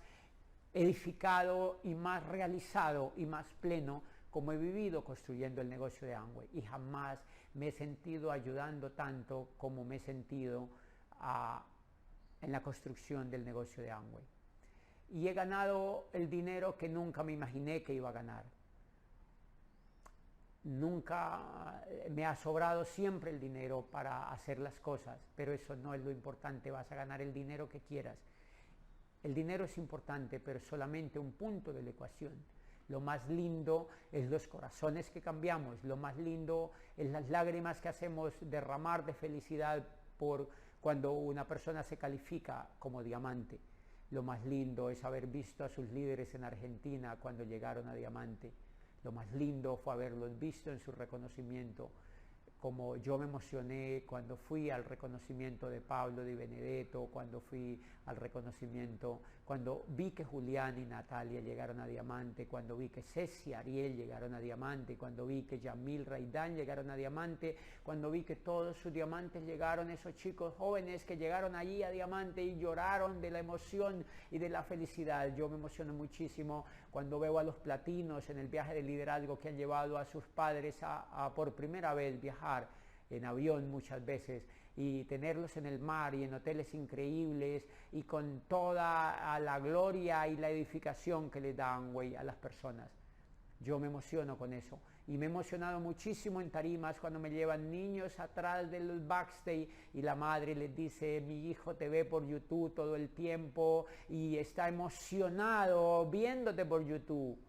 edificado y más realizado y más pleno como he vivido construyendo el negocio de Amway. Y jamás me he sentido ayudando tanto como me he sentido en la construcción del negocio de Amway. Y he ganado el dinero que nunca me imaginé que iba a ganar. Nunca me ha sobrado siempre el dinero para hacer las cosas, pero eso no es lo importante. Vas a ganar el dinero que quieras. El dinero es importante, pero solamente un punto de la ecuación. Lo más lindo es los corazones que cambiamos, lo más lindo es las lágrimas que hacemos derramar de felicidad por cuando una persona se califica como diamante. Lo más lindo es haber visto a sus líderes en Argentina cuando llegaron a diamante. Lo más lindo fue haberlos visto en su reconocimiento, como yo me emocioné cuando fui al reconocimiento de Pablo Di Benedetto, cuando fui al reconocimiento, cuando vi que Julián y Natalia llegaron a diamante, cuando vi que Ceci y Ariel llegaron a diamante, cuando vi que Yamil Raidán llegaron a diamante, cuando vi que todos sus diamantes llegaron, esos chicos jóvenes que llegaron allí a diamante y lloraron de la emoción y de la felicidad. Yo me emociono muchísimo cuando veo a los platinos en el viaje de liderazgo que han llevado a sus padres a por primera vez viajar en avión muchas veces y tenerlos en el mar y en hoteles increíbles y con toda la gloria y la edificación que le dan, güey, a las personas. Yo me emociono con eso y me he emocionado muchísimo en tarimas cuando me llevan niños atrás del backstage y la madre les dice: mi hijo te ve por YouTube todo el tiempo y está emocionado viéndote por YouTube.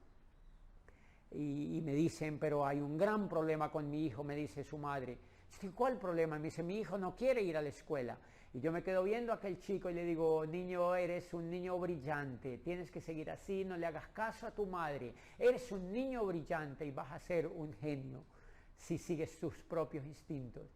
Y me dicen: pero hay un gran problema con mi hijo, me dice su madre. ¿Cuál problema? Me dice: mi hijo no quiere ir a la escuela. Y yo me quedo viendo a aquel chico y le digo: niño, eres un niño brillante, tienes que seguir así, no le hagas caso a tu madre, eres un niño brillante y vas a ser un genio si sigues tus propios instintos.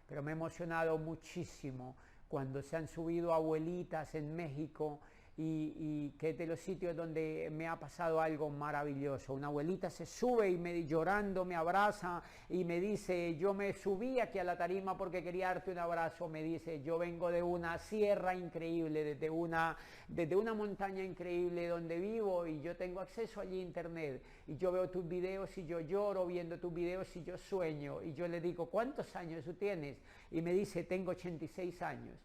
Pero me he emocionado muchísimo cuando se han subido abuelitas en México y que es de los sitios donde me ha pasado algo maravilloso. Una abuelita se sube y llorando me abraza y me dice: yo me subí aquí a la tarima porque quería darte un abrazo. Me dice: yo vengo de una sierra increíble, desde una montaña increíble donde vivo y yo tengo acceso allí a internet y yo veo tus videos y yo lloro viendo tus videos y yo sueño. Y yo le digo: ¿cuántos años tú tienes? Y me dice: tengo 86 años.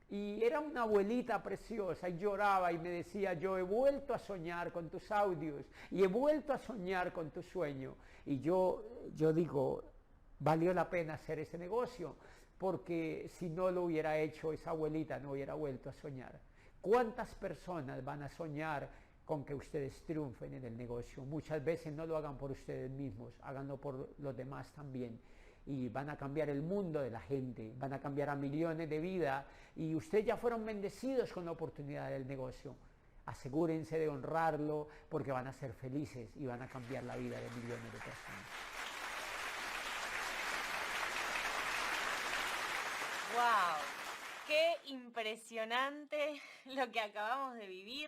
Y era una abuelita preciosa y lloraba y me decía: yo he vuelto a soñar con tus audios y he vuelto a soñar con tu sueño. Y yo digo, valió la pena hacer ese negocio, porque si no lo hubiera hecho, esa abuelita no hubiera vuelto a soñar. ¿Cuántas personas van a soñar con que ustedes triunfen en el negocio? Muchas veces no lo hagan por ustedes mismos, háganlo por los demás también. Y van a cambiar el mundo de la gente, van a cambiar a millones de vidas y ustedes ya fueron bendecidos con la oportunidad del negocio. Asegúrense de honrarlo porque van a ser felices y van a cambiar la vida de millones de personas. ¡Wow! ¡Qué impresionante lo que acabamos de vivir!